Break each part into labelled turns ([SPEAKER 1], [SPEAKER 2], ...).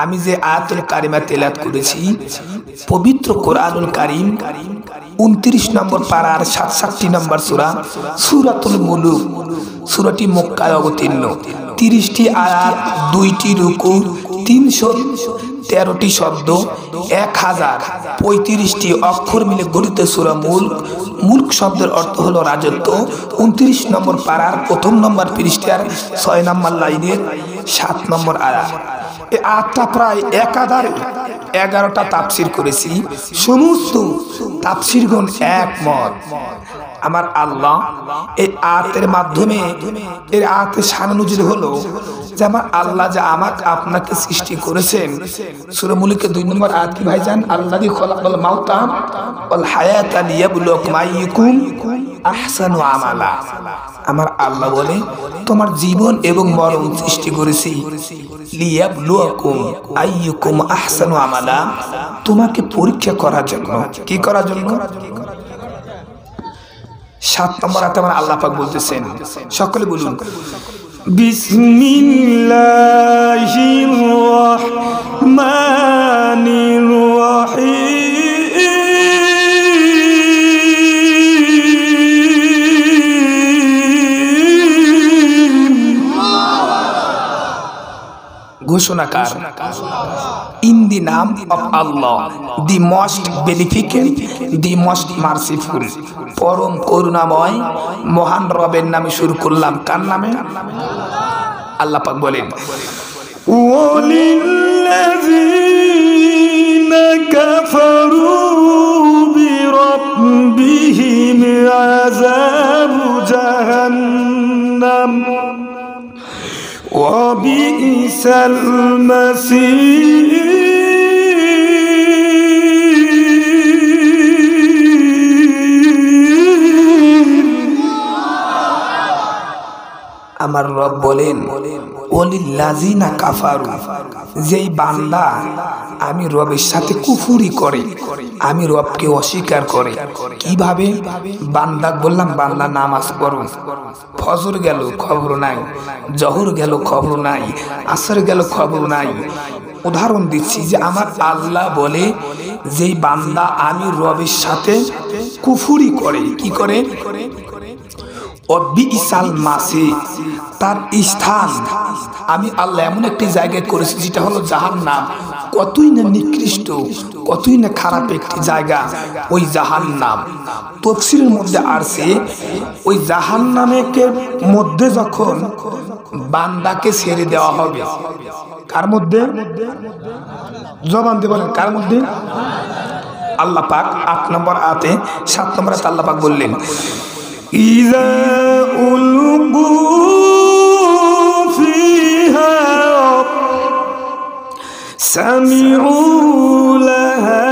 [SPEAKER 1] আমি যে আয়াতুল কারিমা তেলাওয়াত করেছি পবিত্র কোরআনুল কারীম 29 নম্বর পারার 67 নম্বর সূরা সূরাতুল মুলুক। সূরাটি মক্কায় অবতীর্ণ, 30টি আয়াত, 2টি রুকু, 313টি শব্দ, 1035টি অক্ষর মিলে গঠিত সূরা মুলক। মুলক শব্দের অর্থ হলো রাজত্ব। 29 নম্বর পারার 1 নম্বর পৃষ্ঠার 6 নম্বর লাইনের 7 নম্বর আয়াত। এই আয়াতটা প্রায় 11টা তাফসীর করেছি। সমস্ত তাফসীরগণ একমত। আমার আল্লাহ এই আয়াতের মাধ্যমে এর আয়াতের শান-নুজুল হলো যে আমার আল্লাহ যে আমাকে আপনাকে সৃষ্টি করেছেন। সূরা মুলুকের 2 নম্বর আয়াত কি ভাইজান? আল্লাযী খালাকাল মাউতা ওয়াল হায়াতা লিয়াবলুয়াকুম আইয়ুকুম আহসানু আমালা। আমার আল্লাহ বলে তোমার জীবন এবং মরণ সৃষ্টি করেছি লিয়াবলুয়াকুম আইয়ুকুম আহসানু আমালা, তোমাকে পরীক্ষা করার জন্য। কি করার জন্য? 7 নম্বর আয়াতে আমার আল্লাহ পাক বলতেছেন, সকলে বলুন বিসমিল্লাহির রহমানির রহিম। ঘোষণাকার in the name of Allah, the most beneficent, the most merciful, পরম করুণাময় মহান রবের নামে শুরু করলাম। কার নামে? আল্লাহ পাক বলেন ওয়ালিল্লাযীনা কাফারু বিরাব্বিহিম আযাবু জাহান্নাম ওয়া বিইসাল মাসীর। আমার রব বলেন ওয়ালিল্লাযীনা কাফারু, যেই বান্দা আমি রবের সাথে কুফরি করে, আমি রবকে অস্বীকার করে। কিভাবে? বান্দা বললাম বান্দা নামাজ পড়ো, ফজর গেল খবর নাই, জোহর গেল খবর নাই, আসর গেল খবর নাই। উদাহরণ দিচ্ছি যে আমার আল্লাহ বলে যেই বান্দা আমি রবের সাথে কুফরি করে, কি করে? বিইসাল মাসি, তার স্থান আমি আল্লাহ এমন একটি জায়গায় করেছি যেটা হলো জাহান্নাম। কতই না নিকৃষ্ট, কতই না খারাপ একটি জায়গা ওই জাহান্নাম। তাফসীরের মধ্যে আসছে ওই জাহান্নামের মধ্যে যখন বান্দাকে ছেড়ে দেওয়া হবে, কার মধ্যে? জবান দিয়ে বলেন কার মধ্যে? আল্লাহ পাক 8 নম্বর আয়াতে 7 নম্বর আয়াতে আল্লাহ পাক বললেন ইযা উলকু ফিহা সামিউ লাহা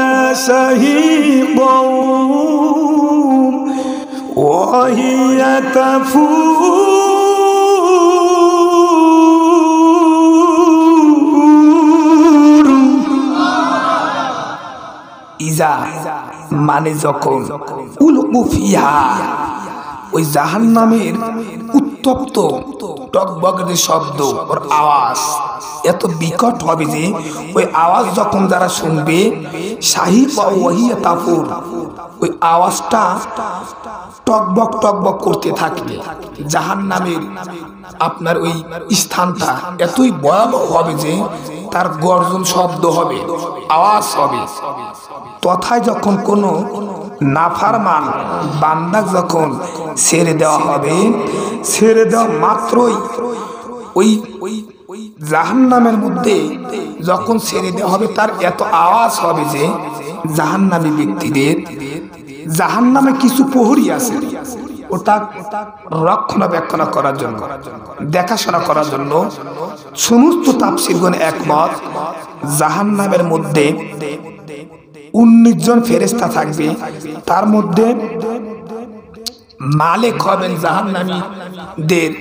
[SPEAKER 1] শাহীদান ওয়া হিয়া তাফুর। ইজা মানে যখন, উলকু ফিহা ওই জাহান্নামের উত্তপ্ত টকবকের শব্দ, ওর আওয়াজ এত বিকট হবে যে ওই আওয়াজ যখন যারা শুনবে শাহীদ বা ওয়াহিয়া তাফুর, ওই আওয়াজটা টকবক টকবক করতে থাকবে। জাহান্নামের আপনার ওই স্থানটা এতই ভয়াবহ হবে যে তার গর্জন শব্দ হবে, আওয়াজ হবে। তথায় যখন কোনো নাফরমান বান্দা যখন ছেড়ে দেওয়া হবে, ছেড়ে দেওয়া মাত্রই ওই জাহান্নামের মধ্যে যখন ছেড়ে দেওয়া হবে তার এত আওয়াজ হবে যে জাহান্নামী ব্যক্তিদের, জাহান্নামে কিছু প্রহরী আছে ওটা রক্ষণাবেক্ষণ করার জন্য, দেখাশোনা করার জন্য সমস্ত তাফসীরগণ একমত জাহান্নামের মধ্যে 19 জন ফেরেশতা থাকবে। তার মধ্যে মালিক হবেন জাহান্নামীদের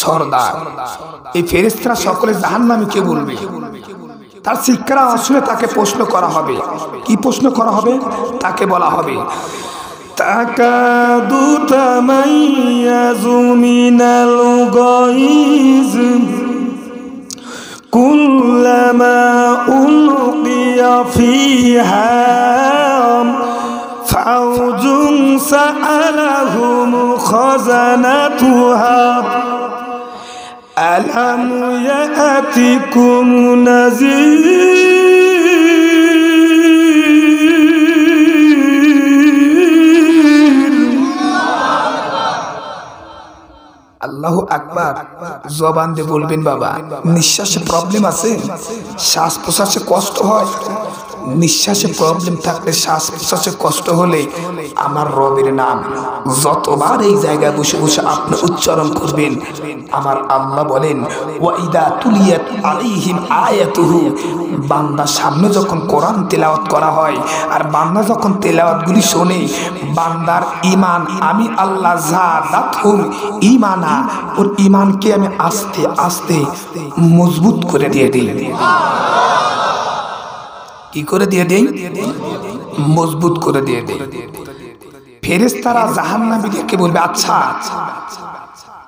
[SPEAKER 1] সরদার। এই ফেরেশতারা সকলে জাহান্নামীকে বলবে, তার শিক্ষারা আসলে তাকে প্রশ্ন করা হবে। কি প্রশ্ন করা হবে? তাকে বলা হবে তাকাদু তামাইয়াজু মিনাল গায়জ
[SPEAKER 2] কুল্লামা উলকিয়া ফিহা ফাউজুন সাআলাহুম খাযানাতুহা আলাম ইয়াতিকুম নাযীর।
[SPEAKER 1] আল্লাহু আকবার। জবান দিয়ে বলবেন বাবা, নিঃশ্বাসে প্রবলেম আছে, শ্বাস প্রশ্বাসে কষ্ট হয়, নিঃশ্বাসে প্রবলেম থাকলে শ্বাস প্রশ্বাসে কষ্ট হলে আমার রবের নাম যতবার এই জায়গায় বসে বসে আপনি উচ্চারণ করবেন, আমার আল্লাহ বলেন ওয়াইদা তুলিয়াত আলাইহিম আয়াতুহু, বান্দার সামনে যখন কোরআন তেলাওয়াত করা হয় আর বান্দা যখন তেলাওয়াতগুলি শোনে, বান্দার ঈমান আমি আল্লাহ যাদাতহুম ঈমানা, ওর ঈমানকে আমি আস্তে আস্তে মজবুত করে দিয়ে দিই। কি করে দিয়ে দেই? মজবুত করে দিয়ে দেই। ফেরেশতারা জাহান্নামীদেরকে বলবে, আচ্ছা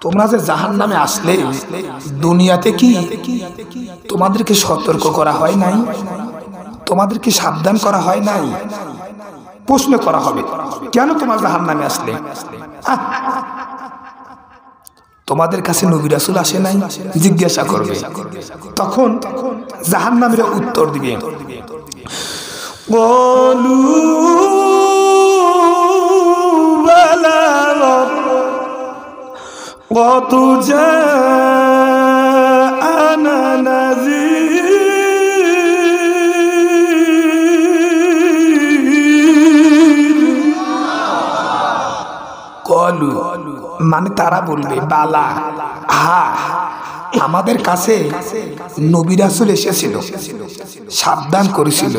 [SPEAKER 1] তোমরা যে জাহান্নামে আসলে দুনিয়াতে কি তোমাদেরকে সতর্ক করা হয় নাই? তোমাদেরকে সাবধান করা হয় নাই? প্রশ্ন করা হবে, কেন তোমরা জাহান্নামে আসলে? তোমাদের কাছে নবী রাসূল আসে নাই? জিজ্ঞাসা করবে। তখন জাহান্নামীরা উত্তর দিবে,
[SPEAKER 2] ক্বালু বালা ক্বাদ জাআনা নাযীর।
[SPEAKER 1] ক্বালু মানে তারা বলবে, বালা হ্যাঁ আমাদের কাছে নবী রাসূল এসেছিল, সাবধান করেছিল,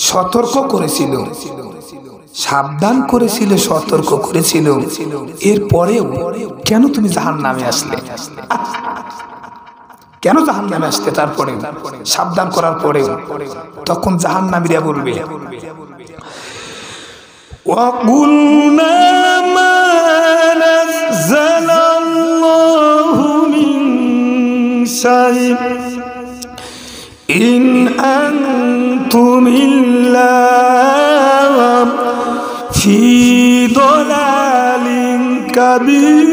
[SPEAKER 1] সতর্ক করেছিল, সাবধান করেছিল, সতর্ক করেছিল, এরপরেও কেন তুমি জাহান্নামে আসলে? কেন জাহান্নামে আসতে? তারপরে সাবধান করার পরেও তখন জাহান্নামীরা বলবে,
[SPEAKER 2] وَقُلْنَا مَا نَزَّلَ اللَّهُ مِن شَيْءٍ إِنْ أَنْتُمْ إِلَّا فِي ضَلَالٍ كَبِيرٍ।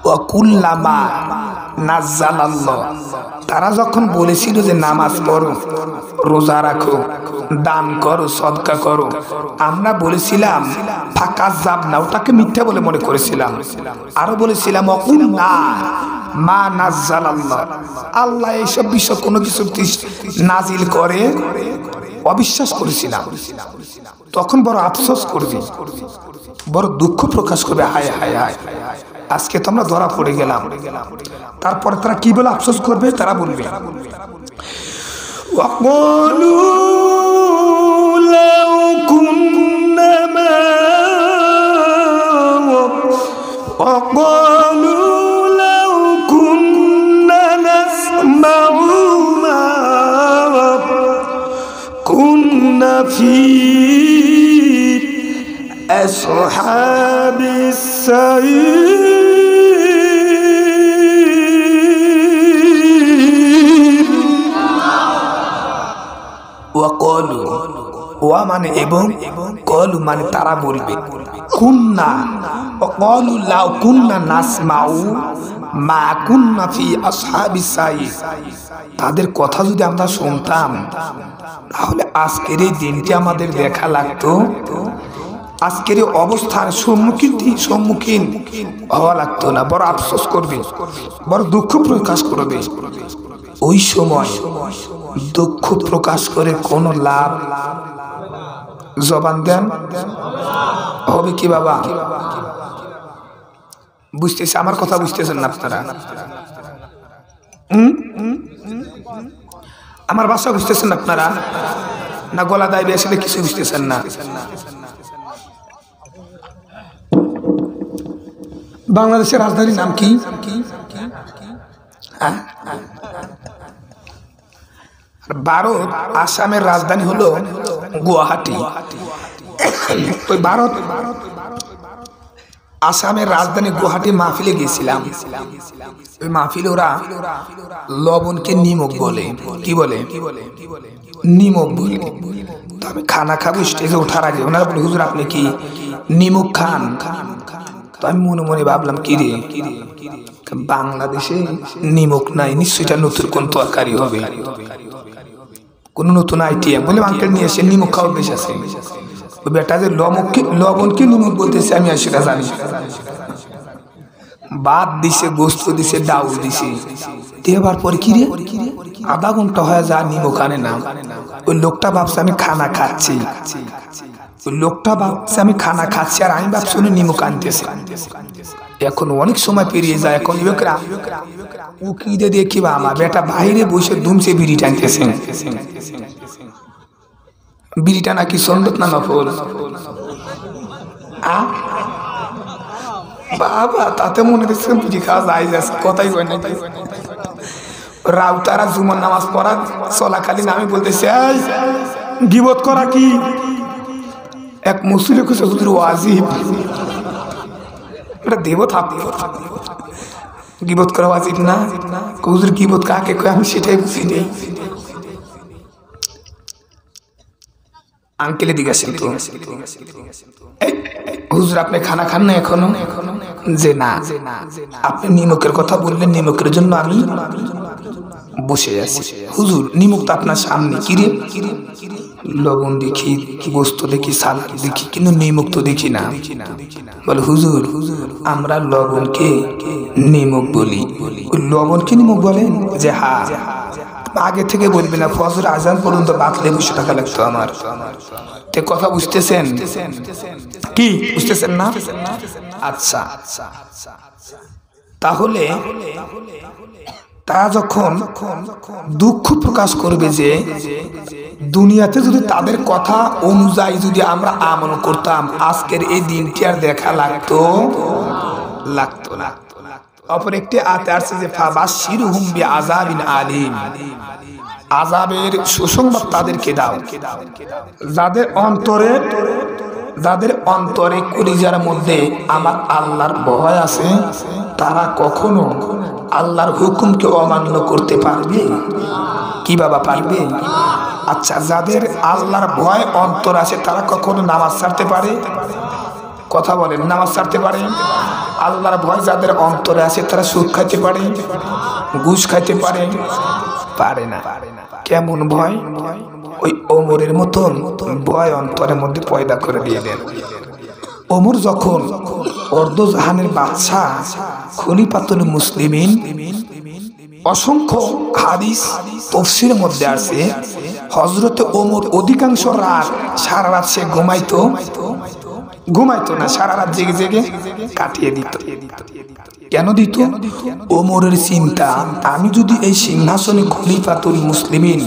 [SPEAKER 1] ওয়াকুল্লামা নাজ্জালাল্লাহ, তারা যখন বলেছিল যে নামাজ পড়ো, রোজা রাখো, দান করো, সদকা করো, আমরা বলেছিলাম ফাকাজ্জাবনা, ওটাকে মিথ্যা বলে মনে করেছিলাম। আরো বলেছিলাম ওয়াকুল্না মা নাজ্জালাল্লাহ, আল্লাহ এইসব বিষয় কোনো কিছু নাজিল করে অবিশ্বাস করেছিলাম। তখন বড় আফসোস করবে, বড় দুঃখ প্রকাশ করবে, হায় হায় হায় আজকে তো আমরা ধরা পড়ে গেলাম। তারপরে তারা কি বলে আফসোস করবে? তারা বলবে
[SPEAKER 2] وَقَالُوا لَوْ كُنَّا وَقَالُوا لَوْ كُنَّا نَسْمَعُ مَا كُنَّا فِي أَصْحَابِ السَّعِيرِ।
[SPEAKER 1] ওয়াকালু, ওয়া মানে এবং, কলু মানে তারা বলবে, কুন্না ওয়াকালু লাউ কুন্না নাসমাউ মা কুন্না ফি আসহাবিস সাইর, তাদের কথা যদি আমরা শুনতাম তাহলে আজকের এই দিনটি আমাদের দেখা লাগতো, আজকের এই অবস্থার সম্মুখীন হওয়া লাগতো না। বড় আফসোস করবে, বড় দুঃখ প্রকাশ করবে। ওই সময় দুঃখ প্রকাশ করে কোনো লাভ? জবান দেন হবে কি বাবা? বুঝতেছে আমার কথা? বুঝতেছেন না আপনারা? আমার ভাষা বুঝতেছেন আপনারা? না গলা দাইবে আসলে কিছু বুঝতেছেন না? বাংলাদেশের রাজধানীর নাম কি? ভারত, আসামের রাজধানী হলো গুয়াহাটি। ওই ভারত আসামের রাজধানী গুয়াহাটি মাহফিলে গেছিলাম। ওই মাহফিলে ওরা লবণকে নিমক বলে। কি বলে? নিমক বলে। তো আমি খানা খাবো, স্টেজে ওঠার আগে ওনারা বলে, হুজুর আপনি কি নিমক খান? তো আমি মনে মনে ভাবলাম, কি রে, বাংলাদেশে নিমক নাই, নিশ্চয়ই এটা নতুন কোন তরকারি হবে, কোন নতুন আইটেম বলে আঙ্কেল নিয়ে এসে নিমক খাওয়ার বেশ আছে। বেটা যে লবণকে নিমক বলতেছে আমি আর সেটা জানি। ভাত দিছে, গোস্ত দিছে, ডাউল দিছে, দেবার পরে কি রে, আধা ঘন্টা হয়ে যা নিমক আনে না। ওই লোকটা ভাবছে আমি খানা খাচ্ছি, ওই লোকটা ভাবছে আমি খানা খাচ্ছি, আর আমি ভাবছি উনি নিমক আনতেছে। এখন অনেক সময় পেরিয়ে যায়, এখন লোকরা উকিদে দেখিবা আমার বেটা বাইরে বসে দুমছে বিড়ি টানতেছে। বিড়িটা নাকি সুন্নত না নফল? বাবা তাতে মনে হচ্ছে বিড়ি খাওয়া যায় যাচ্ছে, কথাই হয় না। রাউতারা জুমার নামাজ পড়া চলাকালীন আমি বলতেছি, গিবত করা কি? এক মুসলিম কিছু হুজুর ওয়াজিব, এটা দেব থাকবে, গিবত করা ওয়াজিব না? হুজুর গিবত কাকে কয় আমি সেটাই বুঝি নেই। আঙ্কেলে জিজ্ঞাসেন তো, হুজুর আপনি খানা খান না এখনো? যে না। আপনি নিমকের কথা বললেন, নিমকের জন্য আমি বসে আছি। হুজুর নিমক তো আপনার সামনে, কিরে? লবণ দেখি, গোস্ত দেখি, সালাদ দেখি, কিন্তু নিমক তো দেখি না। বলে হুজুর আমরা লবণকে নিমক বলি। লবণকে নিমক বলেন? যে হ্যাঁ। আগে থেকে বলবি না, ফজর আজান পর্যন্ত বাতলে 200 টাকা লাগতো আমার। তে কথা বুঝতেছেন কি? বুঝতেছেন না? আচ্ছা, তাহলে তারা যখন দুঃখ প্রকাশ করবে যে দুনিয়াতে যদি তাদের কথা অনুযায়ী যদি আমরা আমল করতাম, আজকের এই দিনটি আর দেখা লাগতো না। অপর একটি আয়াতে আসছে যে ফাবাশশিরহুম বিআযাবিন আলীম, আযাবের সুসংবাদ তাদেরকে দাও। যাদের অন্তরে কলিজার মধ্যে আমার আল্লাহর ভয় আছে, তারা কখনো আল্লাহর হুকুমকে অমান্য করতে পারবে কি? বাবা পারবে? আচ্ছা, যাদের আল্লাহর ভয় অন্তর আছে তারা কখনো নামাজ ছাড়তে পারে? কথা বলেন, নামাজ ছাড়তে পারে? আল্লাহর ভয় যাদের অন্তরে আছে তারা সুদ খাইতে পারে, ঘুষ খাইতে পারে? পারে না। কেমন ভয়? ওই ওমরের মতন ভয় অন্তরের মধ্যে পয়দা করে দিয়ে দেন। ওমর যখন অর্ধজাহানের বাদশা, খলিফাতুল মুসলিমিন, অসংখ্য হাদিস তাফসীরের মধ্যে আছে হযরতে ওমর অধিকাংশ রাত সারা রাত সে ঘুমাইতো না, সারা রাত জেগে জেগে কাটিয়ে দিত। কেন দিত? ওমরের চিন্তা, আমি যদি এই সিংহাসনে খলিফাতুল মুসলিমিন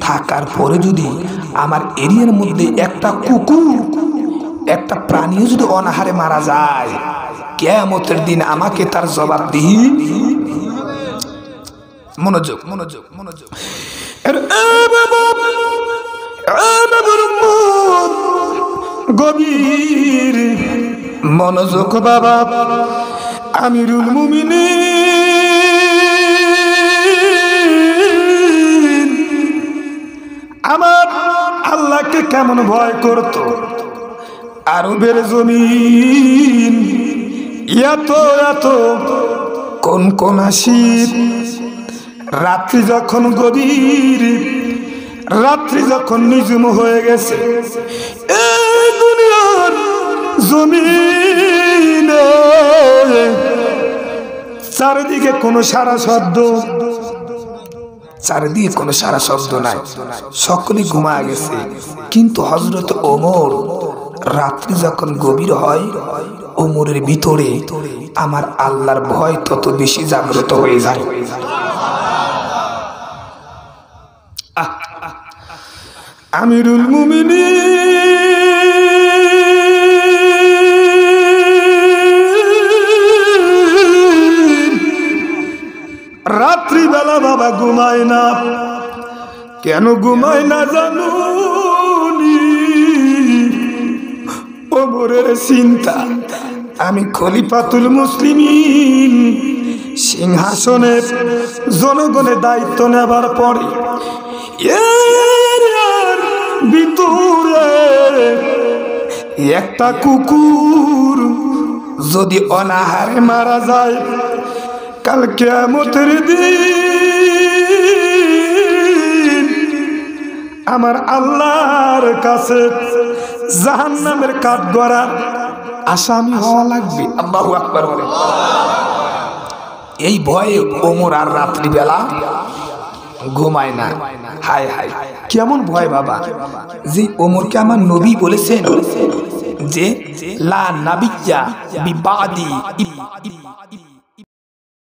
[SPEAKER 1] থাকার পরে যদি আমার এরিয়ার মধ্যে একটা কুকুর, একটা প্রাণীও যদি অনাহারে মারা যায়, কিয়ামতের দিন আমাকে তার জবাবদিহি। মনোযোগ
[SPEAKER 2] গভীর মনোযোগ বাবা। আমিরুল মুমিনিন আমার আল্লাহকে কেমন ভয় করত। আরবের জমিন এত কোন শীত, রাত্রি যখন গভীর, রাত্রি যখন নিঝুম হয়ে গেছে, এই দুনিয়ার জমিনে চারিদিকে কোনো সারা শব্দ নাই, সকলে ঘুমায় গেছে। কিন্তু হযরত ওমর, রাত্রি যখন গভীর হয়, ওমরের ভিতরে আমার আল্লাহর ভয় তত বেশি জাগ্রত হয়ে যায়। আমিরুল মুমিনিন রাত্রিবেলা বাবা ঘুমায় না। কেন ঘুমায় না জানুনি?
[SPEAKER 1] কবরের চিন্তা। আমি খলিফাতুল মুসলিমিন সিংহাসনে জনগণের দায়িত্ব নেবার পরে এর ভিতরে একটা কুকুর যদি অনাহারে মারা যায়, কাল কিয়ামতের দিন আমার আল্লাহর কাছে জাহান্নামের কাঠগড়ার আসামি হওয়া লাগবে। আল্লাহু আকবার বলে। এই ভয়ে ওমর আর রাত্রিবেলা ঘুমায় না। হায় হায়, কেমন ভয় বাবা! যে ওমরকে আমার নবী বলেছেন যে লা নাবিয়্যা বিবাদি